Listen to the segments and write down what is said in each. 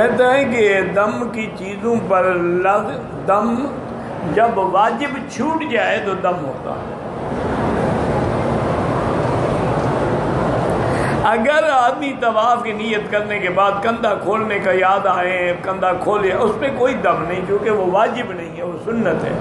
کہتا ہے کہ دم کی چیزوں پر دم جب واجب چھوٹ جائے تو دم ہوتا ہے۔ اگر آدمی طواف کی نیت کرنے کے بعد کندھا کھولنے کا یاد آئے، کندھا کھولے، اس پہ کوئی دم نہیں، کیونکہ وہ واجب نہیں ہے، وہ سنت ہے۔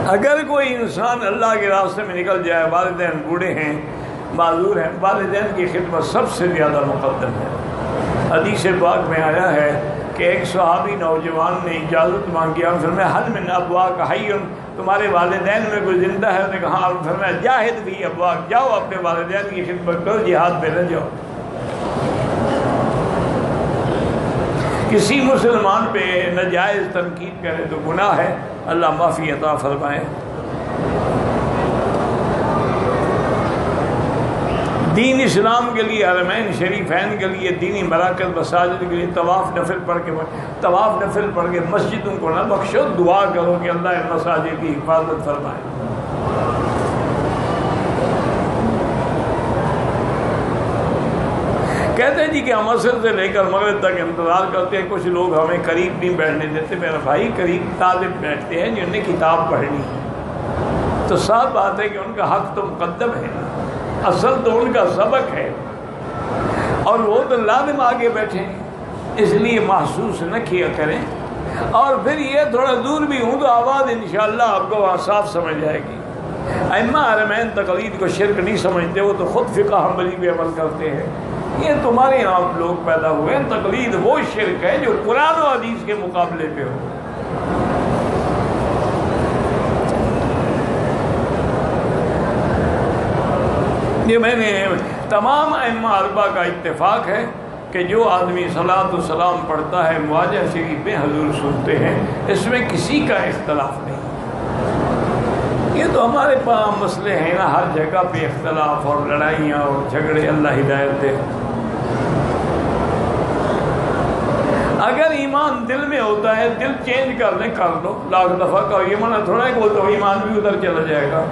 اگر کوئی انسان اللہ کے راستے میں نکل جائے، والدین بوڑھے ہیں، معذور ہیں، والدین کی خدمت سب سے زیادہ مقدم ہے۔ حدیث پاک میں آیا ہے کہ ایک صحابی نوجوان نے اجازت مانگی، اور فرمایا حل من ابواک حی، تمہارے والدین میں کوئی زندہ ہے؟ انہوں نے کہا، فرمایا جاہد فی ابواک، جاؤ اپنے والدین کی خدمت کرو، جہاد پہ نہ جاؤ۔ کسی مسلمان پہ ناجائز تنقید کرے تو گناہ ہے، اللہ معافی عطا فرمائے۔ دین اسلام کے لیے، حرمین شریفین کے لیے، دینی مراکز مساجد کے لیے طواف نفل پڑھ کے مسجدوں کو نہ بخشو، دعا کرو کہ اللہ ان مساجد کی حفاظت فرمائے۔ کہتے ہیں جی کہ ہم عصر سے لے کر مغرب تک انتظار کرتے ہیں، کچھ لوگ ہمیں قریب نہیں بیٹھنے دیتے۔ میرا بھائی، قریب طالب بیٹھتے ہیں جنہوں نے کتاب پڑھنی ہے، تو صاف بات ہے کہ ان کا حق تو مقدم ہے، اصل تو ان کا سبق ہے، اور وہ تو لازم آگے بیٹھے ہیں، اس لیے محسوس نہ کیا کریں۔ اور پھر یہ تھوڑا دور بھی ہوں تو آواز انشاءاللہ آپ کو وہاں صاف سمجھ جائے گی۔ ائمہ حرمین تقلید کو شرک نہیں سمجھتے، وہ تو خود فقہ حنبلی پہ عمل کرتے ہیں۔ یہ تمہارے یہاں لوگ پیدا ہوئے ہیں، تقلید وہ شرک ہے جو قرآن و حدیث کے مقابلے پہ ہو۔ یہ میں نے تمام ائمہ اربعہ کا اتفاق ہے کہ جو آدمی صلاۃ و سلام پڑھتا ہے مواجہ شریف میں حضور سنتے ہیں، اس میں کسی کا اختلاف نہیں۔ یہ تو ہمارے پاس مسئلے ہیں نا، ہر جگہ پہ اختلاف اور لڑائیاں اور جھگڑے، اللہ ہدایت دے۔ اگر ایمان دل میں ہوتا ہے، دل چینج کرنے کر لو، لاکھ دفعہ کرو، یہ منع تھوڑا ہے کہ وہ تو ایمان بھی ادھر چلا جائے گا۔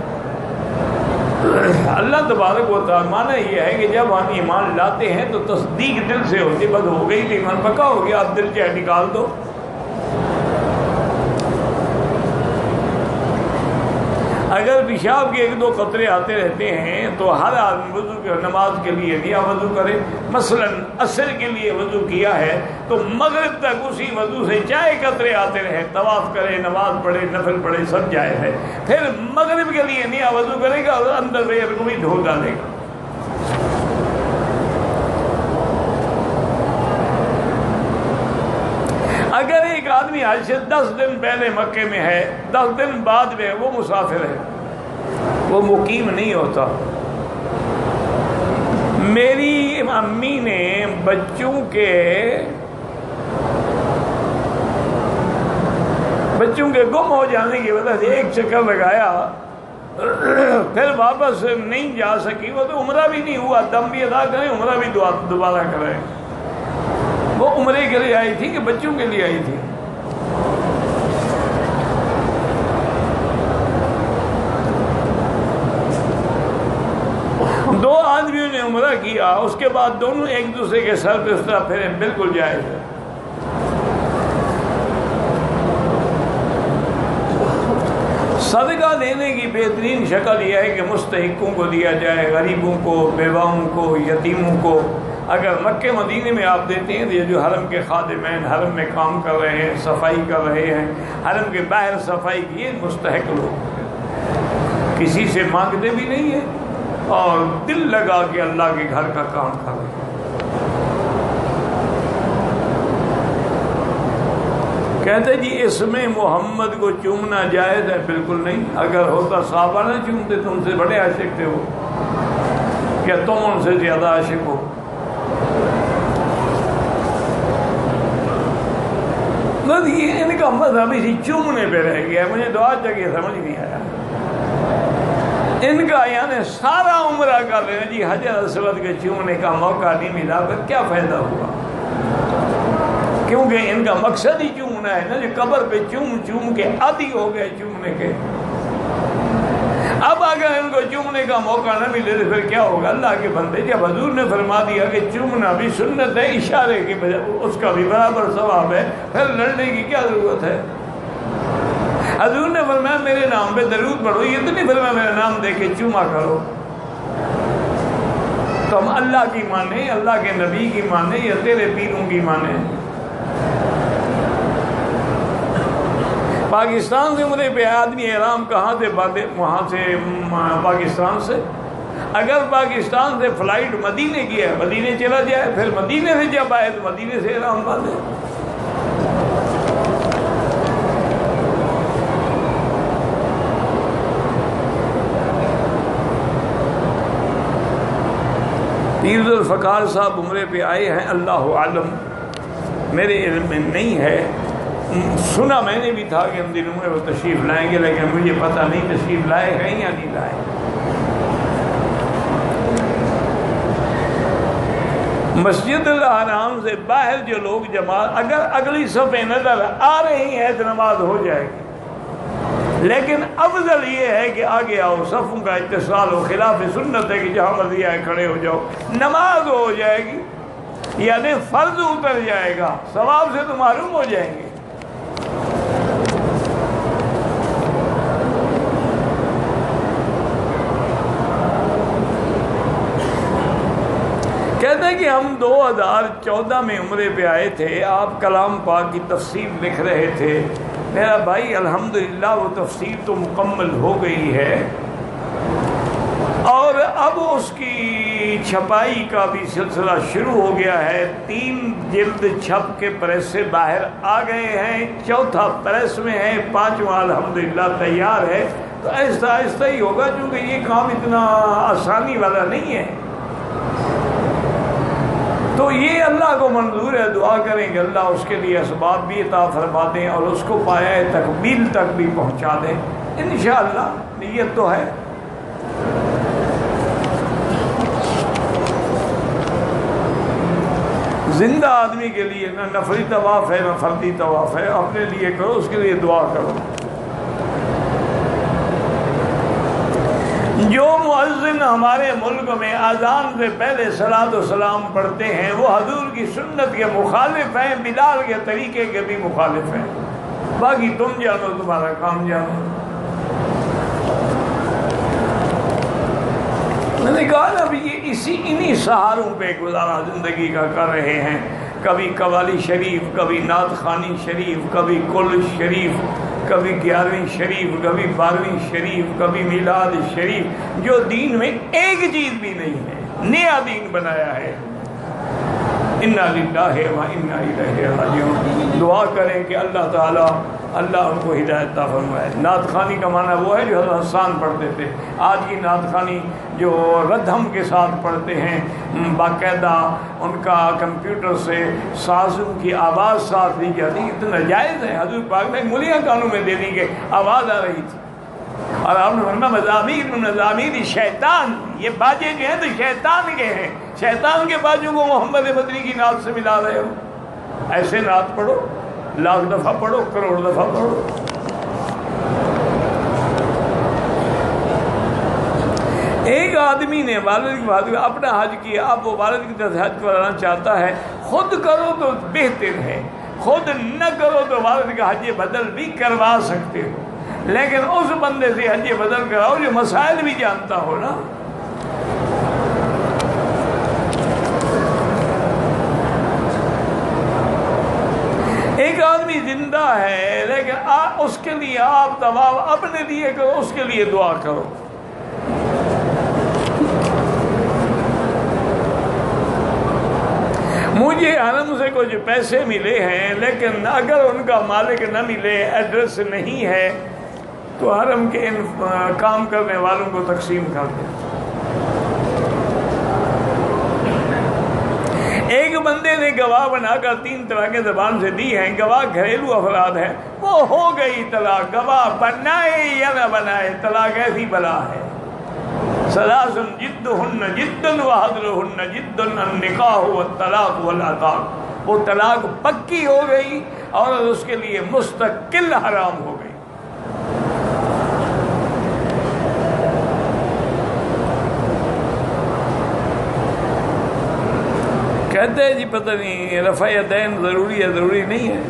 اللہ تبارک و تعالیٰ، معنی یہ ہے کہ جب ہم ایمان لاتے ہیں تو تصدیق دل سے ہوتی، بس ہو گئی، ایمان پکا ہو گیا، آپ دل چاہے نکال دو۔ اگر پیشاب کے ایک دو قطرے آتے رہتے ہیں تو ہر آدمی وضو کے نماز کے لیے نیا وضو کرے۔ مثلا عصر کے لیے وضو کیا ہے تو مغرب تک اسی وضو سے چاہے قطرے آتے رہے، طواف کرے، نماز پڑھے، نفل پڑھے، سب جائز ہے۔ پھر مغرب کے لیے نیا وضو کرے گا اور اندر سے کو بھی دھو ڈالے گا۔ اگر ایک آدمی آج سے 10 دن پہلے مکے میں ہے، 10 دن بعد میں وہ مسافر ہے، وہ مقیم نہیں ہوتا۔ میری امی نے بچوں کے گم ہو جانے کی وجہ سے ایک چکر لگایا، پھر واپس نہیں جا سکی، وہ تو عمرہ بھی نہیں ہوا، دم بھی ادا کریں، عمرہ بھی دوبارہ کریں۔ وہ عمرے کے لیے آئی تھی کہ بچوں کے لیے آئی تھی؟ دو آدمیوں نے عمرہ کیا، اس کے بعد دونوں ایک دوسرے کے سر پہ اس طرح پھرے، بالکل جائز ہے۔ صدقہ دینے کی بہترین شکل یہ ہے کہ مستحقوں کو دیا جائے، غریبوں کو، بیواؤں کو، یتیموں کو۔ اگر مکہ مدینے میں آپ دیتے ہیں تو یہ جو حرم کے خادمین حرم میں کام کر رہے ہیں، صفائی کر رہے ہیں، حرم کے باہر صفائی کی، یہ مستحق لوگ کسی سے مانگتے بھی نہیں ہیں اور دل لگا کے اللہ کے گھر کا کام کر رہے ہیں۔ کہتے جی اس میں محمد کو چومنا جائز ہے؟ بالکل نہیں۔ اگر ہوتا صحابہ نہ چومتے، تم سے بڑے عاشق تھے وہ، کیا تم ان سے زیادہ عاشق ہو؟ بس یہ ان کا مذہب اسی چومنے پہ رہ گیا ہے، مجھے تو آج تک یہ سمجھ نہیں آیا۔ ان کا یعنی سارا عمرہ کر رہے ہیں جی، حجر اسود کے چومنے کا موقع نہیں ملا، پھر کیا فائدہ ہوا؟ کیونکہ ان کا مقصد ہی چومنا نمونہ ہے نا جو قبر پہ چوم چوم کے عادی ہو گئے چومنے کے. اب اگر ان کو چومنے کا موقع نہ ملے تو پھر کیا ہوگا؟ اللہ کے بندے، جب حضور نے فرما دیا کہ چومنا بھی سنت ہے، اشارے کی اس کا بھی برابر ثواب ہے، پھر لڑنے کی کیا ضرورت ہے؟ حضور نے فرمایا میرے نام پہ درود پڑھو، یہ تو نہیں فرمایا میرا نام دے کے چوما کرو. تو ہم اللہ کی مانیں، اللہ کے نبی کی مانیں یا تیرے پیروں کی مانیں؟ پاکستان سے عمرے پہ آدمی احرام کہاں سے باندھے؟ وہاں سے پاکستان سے. اگر پاکستان سے فلائٹ مدینے کی ہے، مدینے چلا جائے، پھر مدینے سے جب آئے تو مدینے سے احرام باندھے. پیر ذوالفقار صاحب عمرے پہ آئے ہیں، اللہ عالم، میرے علم میں نہیں ہے. سنا میں نے بھی تھا کہ ہم دنوں میں وہ تشریف لائیں گے، لیکن مجھے پتہ نہیں تشریف لائے ہیں یا نہیں لائے. مسجد الحرام سے باہر جو لوگ جماعت، اگر اگلی صفیں نظر آ رہی ہیں تو نماز ہو جائے گی، لیکن افضل یہ ہے کہ آگے آؤ، صفوں کا اتصال ہو. خلاف سنت ہے کہ جہاں مرضی آئے کھڑے ہو جاؤ. نماز ہو جائے گی، یعنی فرض اتر جائے گا، ثواب سے تو محروم ہو جائیں گے. کہتے ہیں کہ ہم 2014 میں عمرے پہ آئے تھے، آپ کلام پاک کی تفسیر لکھ رہے تھے. میرا بھائی الحمدللہ وہ تفسیر تو مکمل ہو گئی ہے، اور اب اس کی چھپائی کا بھی سلسلہ شروع ہو گیا ہے. 3 جلد چھپ کے پریس سے باہر آ گئے ہیں، 4تھا پریس میں ہے، 5واں الحمدللہ تیار ہے. تو آہستہ آہستہ ہی ہوگا، کیونکہ یہ کام اتنا آسانی والا نہیں ہے. تو یہ اللہ کو منظور ہے. دعا کریں کہ اللہ اس کے لیے اسباب بھی عطا فرما دیں اور اس کو پایہ تکمیل تک بھی پہنچا دیں. انشاءاللہ نیت تو ہے. زندہ آدمی کے لیے نہ نفلی طواف ہے نہ فردی طواف ہے. اپنے لیے کرو، اس کے لیے دعا کرو. جو مؤذن ہمارے ملک میں اذان سے پہلے صلاۃ و سلام پڑھتے ہیں وہ حضور کی سنت کے مخالف ہیں، بلال کے طریقے کے بھی مخالف ہیں. باقی تم جانو، تمہارا کام جانو. میں نے کہا نا ابھی یہ انہی سہاروں پہ گزارا زندگی کا کر رہے ہیں. کبھی قوالی شریف، کبھی نعت خوانی شریف، کبھی کل شریف، کبھی 11ویں شریف، کبھی 12ویں شریف، کبھی میلاد شریف، جو دین میں ایک چیز بھی نہیں ہے، نیا دین بنایا ہے. انا للہ و انا الیہ راجعون. دعا کریں کہ اللہ تعالیٰ ان کو ہدایت عطا فرمائے. نعت خوانی کا معنی وہ ہے جو حضرت حسان پڑھتے تھے. آج کی نعت خوانی جو ردھم کے ساتھ پڑھتے ہیں، باقاعدہ ان کا کمپیوٹر سے سازوں کی آواز ساتھ دی جاتی، اتنا جائز ہے. حضور پاک نے ملیاں کانوں میں دے دی کہ آواز آ رہی تھی، اور آپ نے فرمایا مزامیر شیطان، یہ باجے جو ہیں تو شیطان کے ہیں. شیطان کے باجوں کو محمد مدنی کی نعت سے ملا رہے ہو. ایسے نعت پڑھو، 1,00,000 دفعہ پڑھو، کروڑ دفعہ پڑھو. ایک آدمی نے والد کی بات اپنا حج کیا، اب وہ والد کی طرف حج کرانا چاہتا ہے. خود کرو تو بہتر ہے، خود نہ کرو تو والد کا حج بدل بھی کروا سکتے ہو، لیکن اس بندے سے حج بدل کراؤ جو مسائل بھی جانتا ہو نا. ایک آدمی زندہ ہے لیکن اس کے لیے آپ طواف اپنے لیے کرو، اس کے لیے دعا کرو. مجھے حرم سے کچھ پیسے ملے ہیں، لیکن اگر ان کا مالک نہ ملے، ایڈریس نہیں ہے، تو حرم کے ان کام کرنے والوں کو تقسیم کر دیں. ایک بندے نے گواہ بنا کر 3 طلاقیں زبان سے دی ہیں. گواہ گھریلو افراد ہیں، وہ ہو گئی طلاق. گواہ بنائے یا نہ بنائے، طلاق ایسی بلا ہے. ثلاث جدہن جد وحضرہن جد النکاح والطلاق والعتاق. وہ طلاق پکی ہو گئی اور اس کے لیے مستقل حرام ہو گئی۔ کہتے ہیں جی پتہ نہیں رفع یدین ضروری ہے، ضروری نہیں ہے،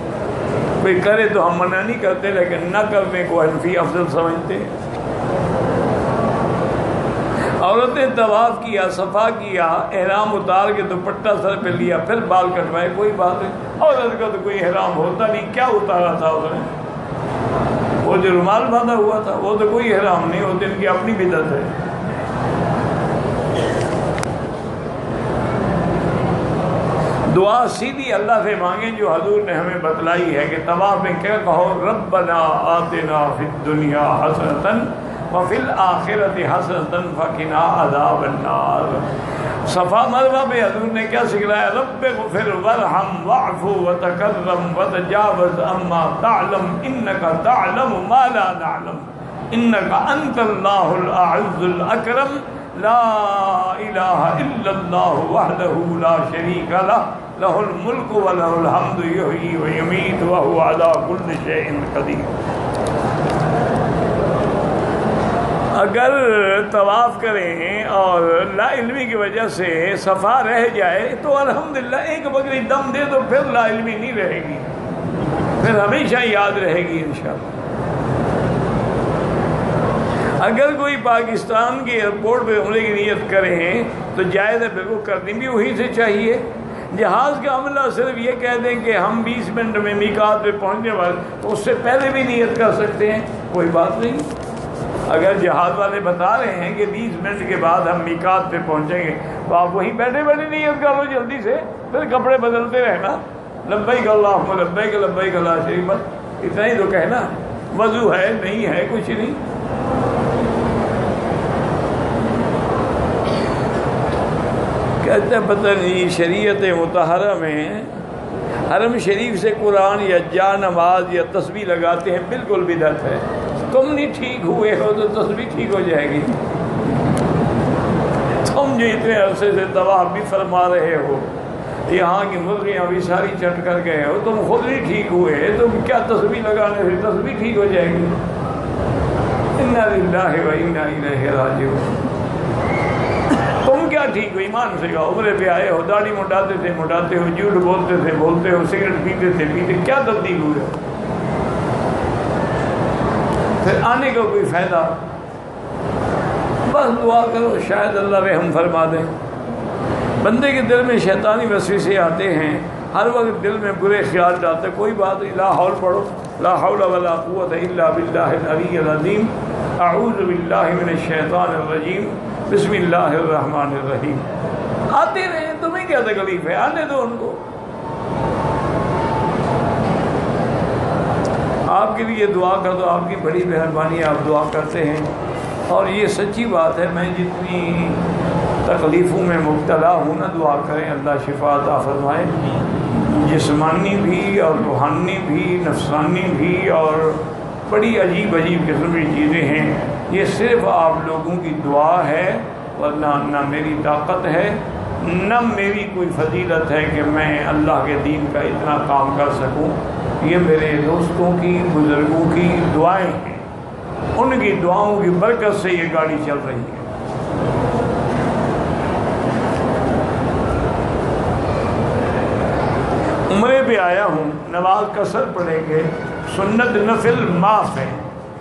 کوئی کرے تو ہم منع نہیں کرتے، لیکن نہ کرنے کو حنفی افضل سمجھتے ہیں۔ عورت نے طواف کیا، صفا کیا، احرام اتار کے دوپٹہ سر پہ لیا، پھر بال کٹوائے، کوئی بات نہیں۔ عورت کا تو کوئی احرام ہوتا نہیں، کیا اتارا تھا اس نے؟ وہ جو رومال باندھا ہوا تھا وہ تو کوئی احرام نہیں، وہ تو ان کی اپنی بدعت ہے۔ دعا سیدھی اللہ سے مانگیں جو حضور نے ہمیں بتلائی ہے کہ طواف میں کیا کہو، ربنا آتنا فی الدنیا حسنۃ وفی الآخرۃ حسنۃ وقنا عذاب النار۔ صفا مروہ پہ حضور نے کیا سکھلایا، رب اغفر وارحم واعف وتکرم وتجاوز عما تعلم انک تعلم ما لا نعلم انک انت اللہ الاعز الاکرم لا الہ الا اللہ وحدہ لا شریک لہ لہ الملک ولہ الحمد یحیی ویمیت وہو علی کل شیء قدیر۔ اگر طواف کریں اور لا علمی کی وجہ سے صفا رہ جائے تو الحمدللہ ایک بکری دم دے تو پھر لا علمی نہیں رہے گی، پھر ہمیشہ یاد رہے گی انشاءاللہ۔ اگر کوئی پاکستان کے ایئرپورٹ پہ عمرے کی نیت کریں تو جائز ہے، بالکل کرنی بھی وہی سے چاہیے۔ جہاز کا عملہ صرف یہ کہہ دیں کہ ہم 20 منٹ میں میقات پہ پہنچنے والے، تو اس سے پہلے بھی نیت کر سکتے ہیں، کوئی بات نہیں۔ اگر جہاز والے بتا رہے ہیں کہ 20 منٹ کے بعد ہم میقات پہ پہنچیں گے تو آپ وہیں بیٹھے بیٹھے نیت کر لو جلدی سے، پھر کپڑے بدلتے رہنا، لبیک اللہم لبیک لبیک لا شریک، بس اتنا ہی تو کہنا، وضو ہے نہیں ہے کچھ نہیں۔ کہتے ہیں پتہ نہیں شریعت مطہرہ میں حرم شریف سے قرآن یا جا نماز یا تسبیح لگاتے ہیں، بالکل بدعت ہے۔ تم نہیں ٹھیک ہوئے ہو تو تسبیح ٹھیک ہو جائے گی؟ تم جو اتنے عرصے سے طواف بھی فرما رہے ہو، یہاں کی مرغیاں بھی ساری چٹ کر گئے ہو، تم خود نہیں ٹھیک ہوئے تو کیا تسبیح لگانے سے تسبیح ٹھیک ہو جائے گی؟ انا للہ و انا الیہ راجعون۔ تم کیا ٹھیک ہو؟ ایمان سے کہو، عمرے پہ آئے ہو، داڑھی مڈاتے ہو، جھوٹ بولتے ہو، سگریٹ پیتے، کیا تبدیل ہوئے ہو؟ پھر آنے کا کوئی فائدہ؟ بس دعا کرو شاید اللہ رحم فرما دے۔ بندے کے دل میں شیطانی وسوسے آتے ہیں، ہر وقت دل میں برے خیال آتے، کوئی بات نہیں، لا حول پڑھو، لا حول ولا قوت الا باللہ العلی العظیم، اعوذ باللہ من الشیطان الرجیم، بسم اللہ الرحمن الرحیم۔ آتے رہے، تمہیں کیا تکلیف ہے، آنے دو ان کو۔ آپ کے لیے دعا کر دو، آپ کی بڑی مہربانی، آپ دعا کرتے ہیں، اور یہ سچی بات ہے، میں جتنی تکلیفوں میں مبتلا ہوں نا، دعا کریں اللہ شفا عطا فرمائے، جسمانی بھی اور روحانی بھی، نفسانی بھی، اور بڑی عجیب قسم کی چیزیں ہیں۔ یہ صرف آپ لوگوں کی دعا ہے، ورنہ نہ میری طاقت ہے، نہ میری کوئی فضیلت ہے کہ میں اللہ کے دین کا اتنا کام کر سکوں۔ یہ میرے دوستوں کی، بزرگوں کی دعائیں ہیں، ان کی دعاؤں کی برکت سے یہ گاڑی چل رہی ہے۔ عمرے پہ آیا ہوں، نماز قصر پڑھیں گے، سنت نفل معاف ہے،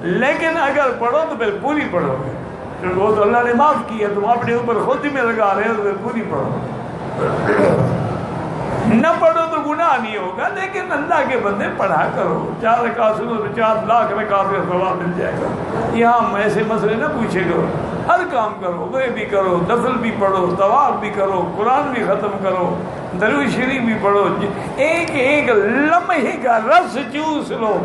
لیکن اگر پڑھو تو پھر پوری پڑھو گے، کیونکہ وہ تو اللہ نے معاف کی ہے، تم اپنے اوپر خود ہی میں لگا رہے ہو، تو پھر پوری پڑھو۔ نہ پڑھو تو گناہ نہیں ہوگا، لیکن اللہ کے بندے پڑھا کرو، 4 رکعت سنو تو 4 لاکھ رکعت کا ثواب مل جائے گا۔ یہاں ایسے مسئلے نہ پوچھے کرو، ہر کام کرو، عمرے بھی کرو، نفل بھی پڑھو، طواف بھی کرو، قرآن بھی ختم کرو، درود شریف بھی پڑھو، ایک ایک لمحے کا رس چوس لو۔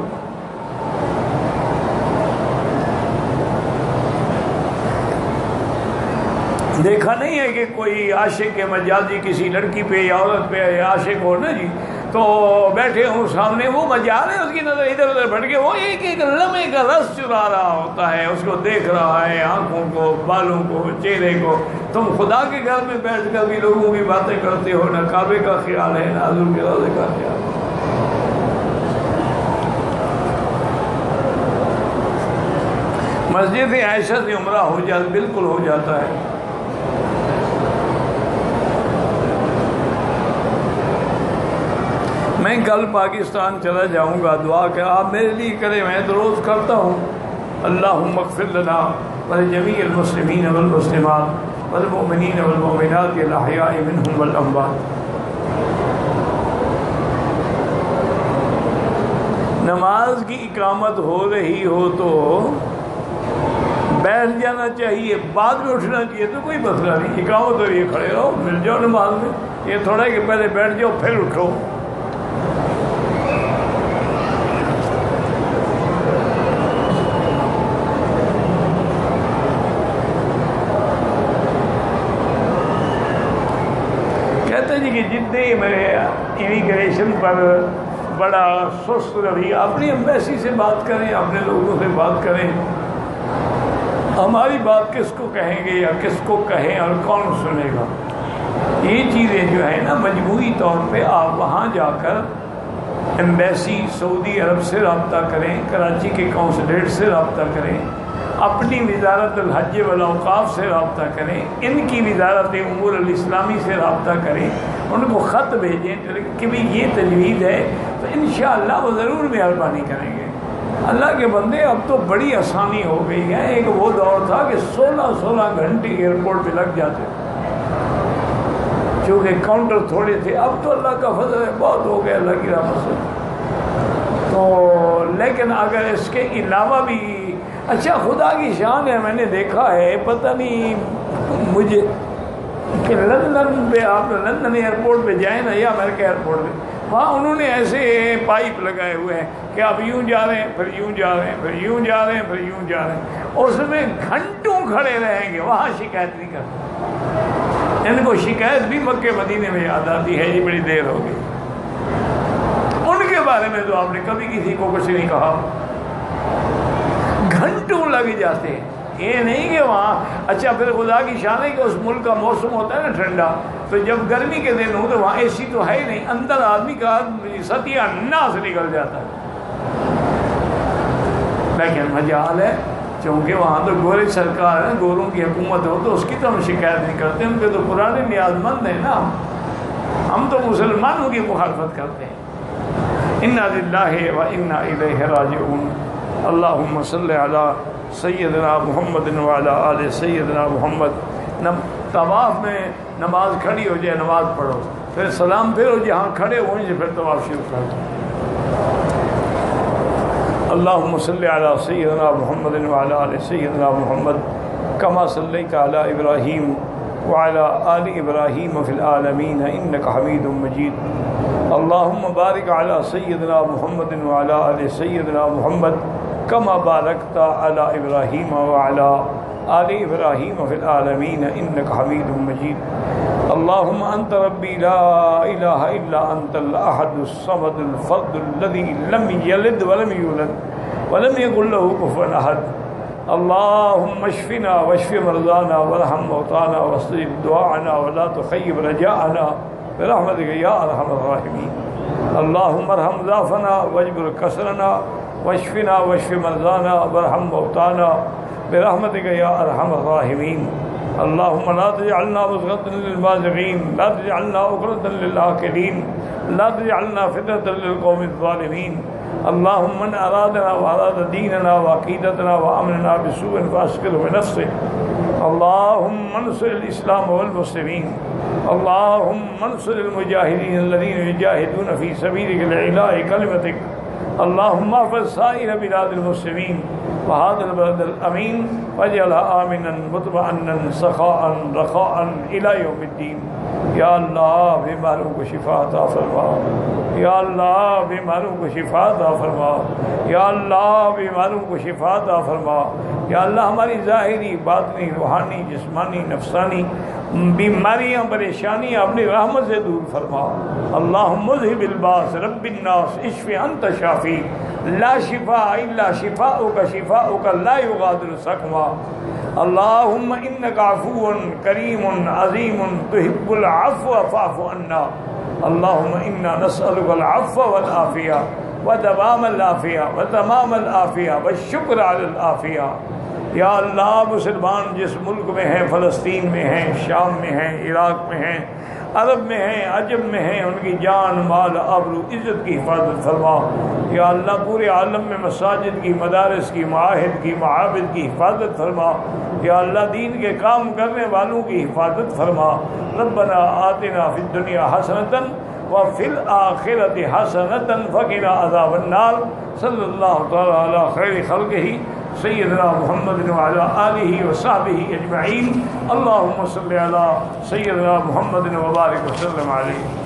دیکھا نہیں ہے کہ کوئی عاشق کے مجازی کسی لڑکی پہ یا عورت پہ عاشق ہو نا جی، تو بیٹھے ہوں سامنے، وہ مجال ہے، اس کی نظر ادھر ادھر بھٹ کے وہ ایک ایک لمحے کا رس چرا رہا ہوتا ہے، اس کو دیکھ رہا ہے، آنکھوں کو، بالوں کو، چہرے کو۔ تم خدا کے گھر میں بیٹھ کر بھی لوگوں کی باتیں کرتے ہو، نہ کعبے کا خیال ہے، نہ حضور کے روضے کا خیال ہے۔ مسجد عائشہ سے عمرہ ہو جاتا، بالکل ہو جاتا ہے۔ میں کل پاکستان چلا جاؤں گا، دعا کہ آپ میرے لیے کریں، میں تو روز کرتا ہوں۔ اللہم اغفر لنا ولجمیع المسلمین والمسلمات والمؤمنین والمؤمنات الاحیاء منہم والاموات۔ نماز کی اقامت ہو رہی ہو تو بیٹھ جانا چاہیے، بعد میں اٹھنا چاہیے تو کوئی مسئلہ نہیں۔ اقامت ہو رہی ہے، کھڑے رہو، مل جاؤ نماز میں۔ یہ تھوڑا ہے کہ پہلے بیٹھ جاؤ پھر اٹھو۔ کہتے جی کہ جتنے میرے امیگریشن پر بڑا سست رویہ، اپنی ایمبیسی سے بات کریں، اپنے لوگوں سے بات کریں، ہماری بات کس کو کہیں گے یا کس کو کہیں اور کون سنے گا۔ یہ چیزیں جو ہے نا، مجموعی طور پہ آپ وہاں جا کر ایمبیسی سعودی عرب سے رابطہ کریں، کراچی کے قونصلیٹ سے رابطہ کریں، اپنی وزارت الحج والاوقاف سے رابطہ کریں، ان کی وزارت امور الاسلامی سے رابطہ کریں، ان کو خط بھیجیں کہ بھی یہ تجویز ہے، تو انشاءاللہ وہ ضرور مہربانی کریں گے۔ اللہ کے بندے، اب تو بڑی آسانی ہو گئی ہے۔ ایک وہ دور تھا کہ 16 گھنٹے ایئرپورٹ پہ لگ جاتے، چونکہ کاؤنٹر تھوڑے تھے۔ اب تو اللہ کا فضل ہے، بہت ہو گیا اللہ کی رحمت سے۔ تو لیکن اگر اس کے علاوہ بھی، اچھا خدا کی شان ہے، میں نے دیکھا ہے، پتہ نہیں مجھے کہ لندن پہ، آپ لندن ایئرپورٹ پہ جائیں نا، یا امریکہ ایئرپورٹ پہ، وہاں انہوں نے ایسے پائپ لگائے ہوئے ہیں کہ آپ یوں جا رہے ہیں، پھر یوں جا رہے ہیں، پھر یوں جا رہے ہیں، پھر یوں جا رہے ہیں، اس میں گھنٹوں کھڑے رہیں گے، وہاں شکایت نہیں کرتے۔ ان کو شکایت بھی مکے مدینے میں یاد آتی ہے، یہ بڑی دیر ہو گئی۔ ان کے بارے میں تو آپ نے کبھی کسی کو کچھ نہیں کہا، گھنٹوں لگ جاتے ہیں۔ یہ نہیں کہ وہاں، اچھا پھر خدا کی شان ہے کہ اس ملک کا موسم ہوتا ہے نا ٹھنڈا، تو جب گرمی کے دن ہو تو وہاں اے سی تو ہے ہی نہیں، اندر آدمی کا ستیہ ناس نکل جاتا ہے۔ لیکن مجال ہے، چونکہ وہاں تو گورے سرکار ہے، گوروں کی حکومت ہو تو اس کی تو ہم شکایت نہیں کرتے، ان کے تو پرانے نیاز مند ہیں نا، ہم تو مسلمانوں کی مخالفت کرتے ہیں۔ انا للہ و انا الیہ راجعون۔ اللہم صلی علی سیدنا محمد وعلی آل سیدنا محمد۔ طواف میں نماز کھڑی ہو جائے، نماز پڑھو، پھر سلام پھرو، جہاں کھڑے ہوئیں سے پھر طواف شروع کر دو۔ اللہم صلی علی سیدنا محمد وعلی آل سیدنا محمد کما صلیت علی ابراہیم وعلی آل ابراہیم فی العالمین انک حمید مجید۔ اللہم بارک علی سیدنا محمد وعلی آل سیدنا محمد کما بارکت علی ابراہیم وعلی آل ابراہیم فی العالمین انک حمید مجید۔ اللہم انت ربی لا الہ الا انت الاحد الصمد الفرد الذی لم یلد ولم یولد ولم یکن له کفوا احد۔ اللہم اشفنا واشف مرضانا وارحم موتانا واستجب دعاءنا ولا تخیب رجاءنا برحمتک یا ارحم الراحمین۔ اللہم ارحم ضعفنا واجبر کسرنا واشفنا واشف مرضانا وارحم موتانا برحمتک یا ارحم الراحمین۔ اللہم لا تجعلنا مزغة للمازغین، لا تجعلنا عقدة للعاقلین، لا تجعلنا فتنة للقوم الظالمین۔ اللہم من ارادنا واراد دیننا وعقیدتنا وامننا بسوء فاسقله بنفسه۔ اللہم انصر الاسلام والمسلمین۔ اللہم انصر المجاہدین الذین یجاہدون فی سبیلک لإعلاء کلمتک۔ اللہم احفظ سائر بلاد المسلمین وهذا البلد الامین واجعلها آمنا مطمئنا سخاء رخاء الى یوم الدین۔ یا اللہ بیماروں کو شفا عطا فرما، یا اللہ بیماروں کو شفا عطا فرما، یا اللہ بیماروں کو شفا عطا فرما، یا اللہ ہماری ظاہری باطنی روحانی جسمانی نفسانی بیماریاں پریشانیاں اپنی رحمت سے دور فرما. اللہم مذہب الباس رب الناس اشف انت شافی لا شفاء الا شفاؤک شفاؤک لا یغادر سقما. اللہم انک عفو کریم عظیم تحب العفو فاعف عنا. اللہم انا نسألک العفو والعافیہ ودوام العافیہ وتمام العافیہ والشکر علی العافیہ. یا اللہ مسلمان جس ملک میں ہیں، فلسطین میں ہیں، شام میں ہیں، عراق میں ہیں، عرب میں ہیں، عجم میں ہیں، ان کی جان مال آبرو عزت کی حفاظت فرما. یا اللہ پورے عالم میں مساجد کی، مدارس کی، معاہد کی، معابد کی حفاظت فرما. یا اللہ دین کے کام کرنے والوں کی حفاظت فرما. ربنا آتنا فی الدنیا حسنۃ وفی الآخرۃ حسنۃ وقنا عذاب النار. صلی اللہ تعالی علی خیر خلقہ سیدنا محمد وعلی آلہ وصحبہ اجمعین. اللہم صلی علی سیدنا محمد وبارک وسلم علیہ.